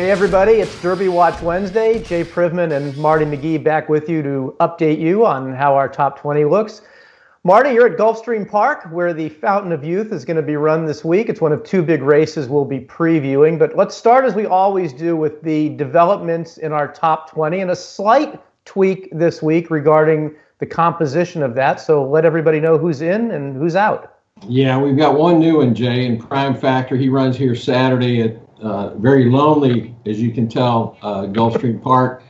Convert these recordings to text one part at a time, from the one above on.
Hey everybody, it's Derby Watch Wednesday. Jay Privman and Marty McGee back with you to update you on how our top 20 looks. Marty, you're at Gulfstream Park where the Fountain of Youth is going to be run this week. It's one of two big races we'll be previewing, but let's start as we always do with the developments in our top 20 and a slight tweak this week regarding the composition of that. So let everybody know who's in and who's out. Yeah, we've got one new one, Jay, in Prime Factor. He runs here Saturday at very lonely, as you can tell, Gulfstream Park.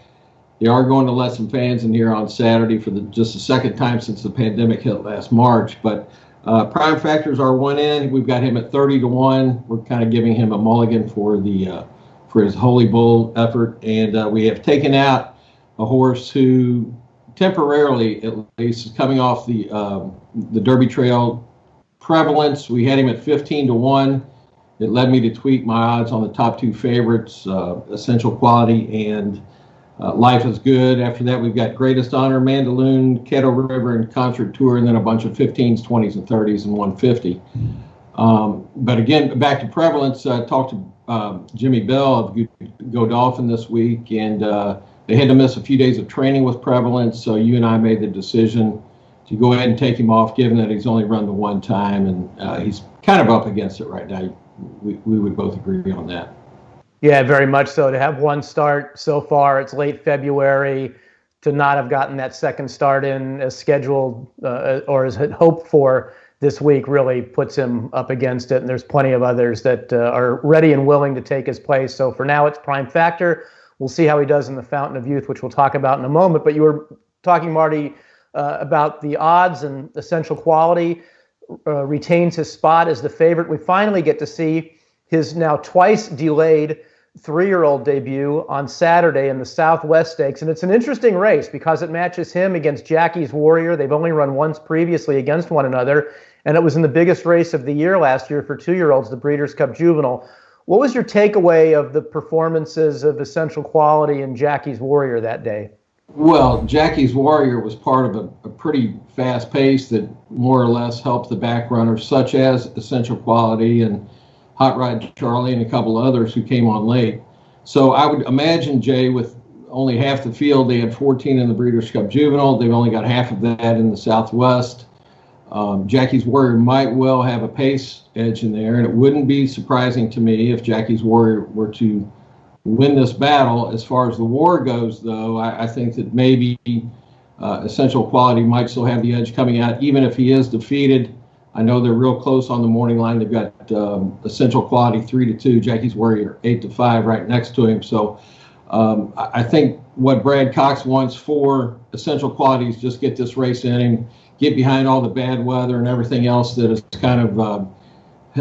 They are going to let some fans in here on Saturday for just the second time since the pandemic hit last March. But Prime Factor's our one in. We've got him at 30-1. We're kind of giving him a mulligan for his Holy Bull effort, and we have taken out a horse who temporarily, at least, is coming off the Derby Trail prevalence. We had him at 15-1. It led me to tweak my odds on the top two favorites, Essential Quality and Life is Good. After that, we've got Greatest Honor, Mandaloon, Caddo River, and Concert Tour, and then a bunch of 15s, 20s, and 30s, and 150. But again, back to prevalence, I talked to Jimmy Bell of Go Dolphin this week, and they had to miss a few days of training with prevalence, so you and I made the decision to go ahead and take him off, given that he's only run the one time, and he's kind of up against it right now. We would both agree on that. Yeah, very much so. To have one start so far, it's late February, to not have gotten that second start in as scheduled or as hoped for this week really puts him up against it. And there's plenty of others that are ready and willing to take his place. So for now, it's Prime Factor. We'll see how he does in the Fountain of Youth, which we'll talk about in a moment. But you were talking, Marty, about the odds, and Essential Quality retains his spot as the favorite. We finally get to see his now twice delayed 3-year-old debut on Saturday in the Southwest Stakes. And it's an interesting race because it matches him against Jackie's Warrior. They've only run once previously against one another, and it was in the biggest race of the year last year for 2-year-olds, the Breeders' Cup Juvenile. What was your takeaway of the performances of Essential Quality and Jackie's Warrior that day? Well, Jackie's Warrior was part of a pretty fast pace that more or less helped the back runners, such as Essential Quality and Hot Rod Charlie and a couple others who came on late. So I would imagine, Jay, with only half the field, they had 14 in the Breeders' Cup Juvenile. They've only got half of that in the Southwest. Jackie's Warrior might well have a pace edge in there, and it wouldn't be surprising to me if Jackie's Warrior were to win this battle. As far as the war goes, though, I think that maybe Essential Quality might still have the edge coming out, even if he is defeated. I know they're real close on the morning line. They've got Essential Quality 3-2, Jackie's Warrior 8-5 right next to him. So I think what Brad Cox wants for Essential Quality is just get this race in him, get behind all the bad weather and everything else that has kind of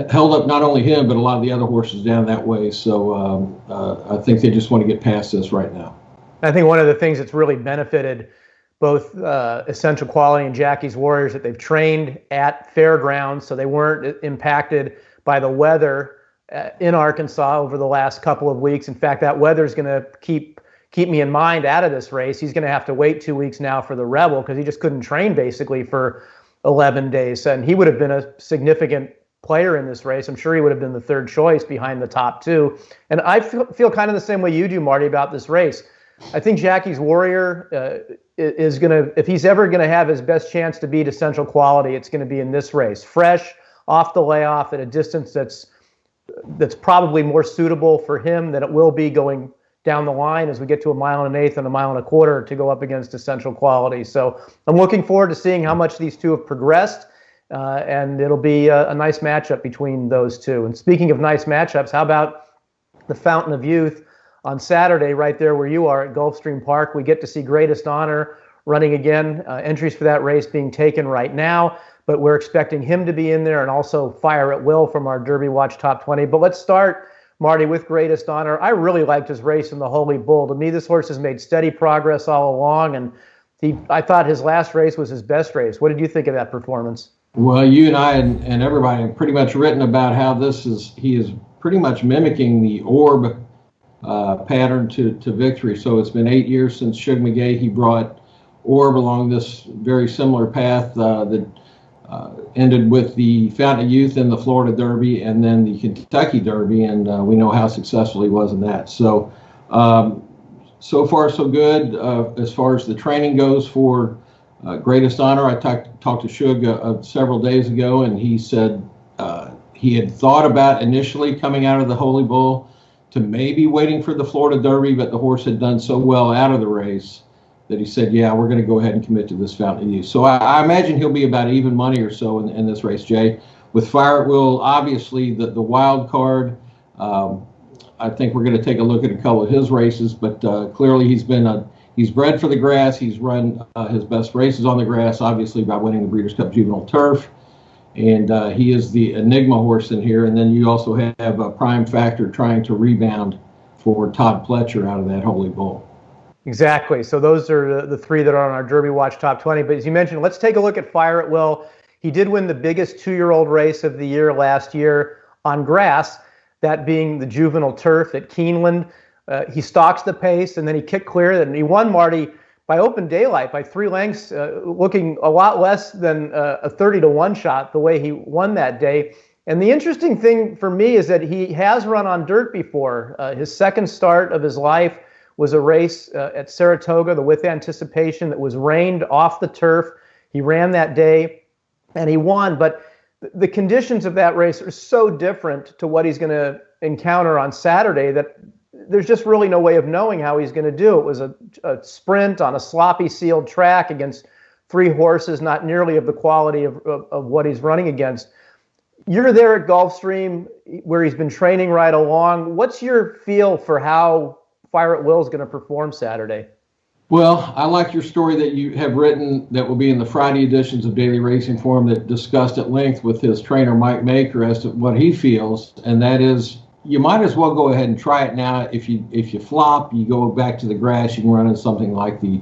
held up not only him, but a lot of the other horses down that way. So I think they just want to get past this right now. I think one of the things that's really benefited both Essential Quality and Jackie's Warriors that they've trained at fairgrounds, so they weren't impacted by the weather in Arkansas over the last couple of weeks. In fact, that weather is going to keep me in mind out of this race. He's going to have to wait 2 weeks now for the Rebel because he just couldn't train basically for 11 days. And he would have been a significant player in this race. I'm sure he would have been the third choice behind the top two. And I feel kind of the same way you do, Marty, about this race. I think Jackie's Warrior is going to, if he's ever going to have his best chance to beat Essential Quality, it's going to be in this race. Fresh, off the layoff, at a distance that's probably more suitable for him than it will be going down the line as we get to 1 1/8 and 1 1/4 to go up against Essential Quality. So I'm looking forward to seeing how much these two have progressed, and it'll be a nice matchup between those two. And speaking of nice matchups, how about the Fountain of Youth on Saturday, right there where you are at Gulfstream Park? We get to see Greatest Honor running again. Entries for that race being taken right now, but we're expecting him to be in there, and also Fire at Will from our Derby Watch Top 20. But let's start, Marty, with Greatest Honor. I really liked his race in the Holy Bull. To me, this horse has made steady progress all along, and I thought his last race was his best race. What did you think of that performance? Well, you and I and everybody have pretty much written about how he is pretty much mimicking the Orb pattern to victory. So it's been 8 years since Suge McGee. He brought Orb along this very similar path that ended with the Fountain of Youth in the Florida Derby and then the Kentucky Derby, and we know how successful he was in that. So, so far so good as far as the training goes for Greatest Honor. I talked to Shug several days ago, and he said he had thought about initially coming out of the Holy Bull to maybe waiting for the Florida Derby, but the horse had done so well out of the race that he said, yeah, we're going to go ahead and commit to this Fountain of Youth. So I imagine he'll be about even money or so in this race, Jay. With Fire at Will, obviously the wild card. I think we're going to take a look at a couple of his races, but clearly he's bred for the grass. He's run his best races on the grass, obviously by winning the Breeders' Cup Juvenile Turf. And he is the enigma horse in here. And then you also have a Prime Factor trying to rebound for Todd Pletcher out of that Holy Bull. Exactly. So those are the three that are on our Derby Watch Top 20. But as you mentioned, let's take a look at Fire at Will. He did win the biggest 2-year-old race of the year last year on grass, that being the Juvenile Turf at Keeneland. He stalks the pace, and then he kicked clear, and he won, Marty, by open daylight, by 3 lengths, looking a lot less than a 30-to-1 shot the way he won that day. And the interesting thing for me is that he has run on dirt before. His second start of his life was a race at Saratoga, the With Anticipation, that was rained off the turf. He ran that day, and he won. But the conditions of that race are so different to what he's going to encounter on Saturday that there's just really no way of knowing how he's going to do. It was a sprint on a sloppy sealed track against 3 horses, not nearly of the quality of what he's running against. You're there at Gulfstream where he's been training right along. What's your feel for how Fire at Will is going to perform Saturday? Well, I like your story that you have written that will be in the Friday editions of Daily Racing Form that discussed at length with his trainer, Mike Maker, as to what he feels, and that is you might as well go ahead and try it now. If you flop, you go back to the grass. You can run in something like the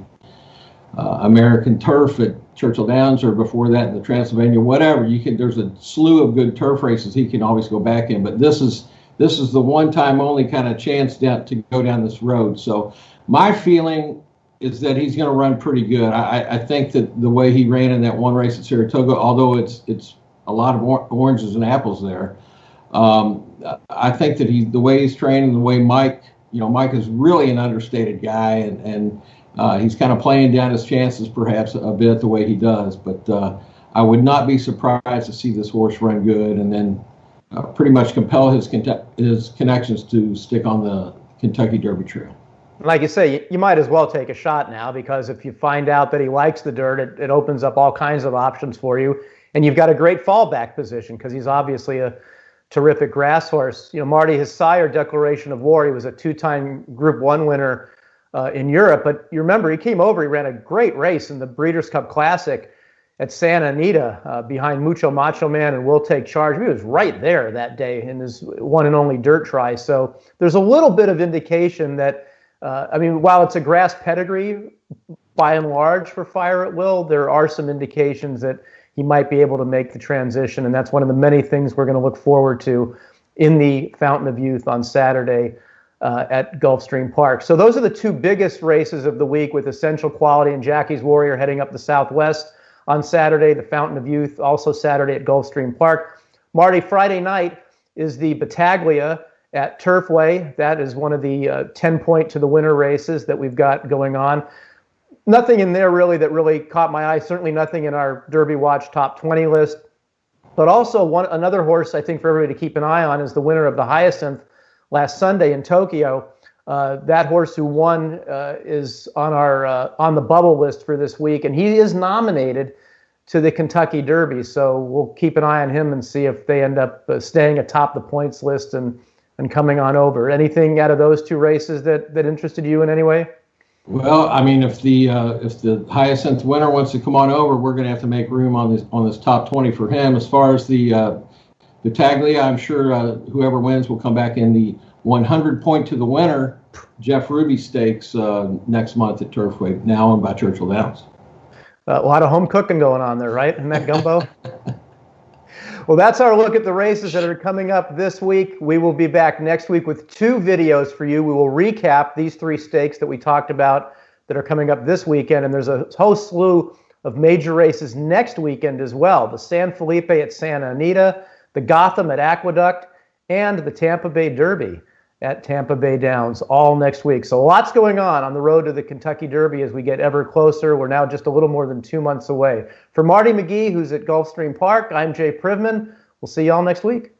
American Turf at Churchill Downs, or before that in the Transylvania, whatever. There's a slew of good turf races he can always go back in, but this is the one time only kind of chance to go down this road. So my feeling is that he's going to run pretty good. I think that the way he ran in that one race at Saratoga, although it's a lot of oranges and apples there, I think that the way he's training, the way Mike is really an understated guy, and he's kind of playing down his chances perhaps a bit the way he does. But I would not be surprised to see this horse run good and then pretty much compel his connections to stick on the Kentucky Derby trail. Like you say, you might as well take a shot now, because if you find out that he likes the dirt, it opens up all kinds of options for you. And you've got a great fallback position because he's obviously a terrific grass horse. Marty, his sire, Declaration of War, he was a 2-time Group 1 winner in Europe. But you remember, he came over, he ran a great race in the Breeders' Cup Classic at Santa Anita behind Mucho Macho Man and Will Take Charge. He was right there that day in his one and only dirt try. So there's a little bit of indication that, while it's a grass pedigree by and large for Fire at Will, there are some indications that he might be able to make the transition, and that's one of the many things we're going to look forward to in the Fountain of Youth on Saturday at Gulfstream Park. So those are the 2 biggest races of the week, with Essential Quality and Jackie's Warrior heading up the Southwest on Saturday, the Fountain of Youth also Saturday at Gulfstream Park. Marty, Friday night is the Battaglia at Turfway. That is one of the 10-point to the winner races that we've got going on. Nothing in there really that really caught my eye. Certainly nothing in our Derby Watch Top 20 list. But also another horse I think for everybody to keep an eye on is the winner of the Hyacinth last Sunday in Tokyo. That horse who won is on the bubble list for this week, and he is nominated to the Kentucky Derby. So we'll keep an eye on him and see if they end up staying atop the points list and coming on over. Anything out of those 2 races that interested you in any way? Well, if the Hyacinth winner wants to come on over, we're going to have to make room on this top 20 for him. As far as the Battaglia, I'm sure whoever wins will come back in the 100-point to the winner Jeff Ruby Stakes next month at Turfway, now owned by Churchill Downs. A lot of home cooking going on there, right? In that gumbo. Well, that's our look at the races that are coming up this week. We will be back next week with 2 videos for you. We will recap these 3 stakes that we talked about that are coming up this weekend, and there's a whole slew of major races next weekend as well. The San Felipe at Santa Anita, the Gotham at Aqueduct, and the Tampa Bay Derby at Tampa Bay Downs, all next week. So lots going on the road to the Kentucky Derby as we get ever closer. We're now just a little more than 2 months away. For Marty McGee, who's at Gulfstream Park, I'm Jay Privman. We'll see y'all next week.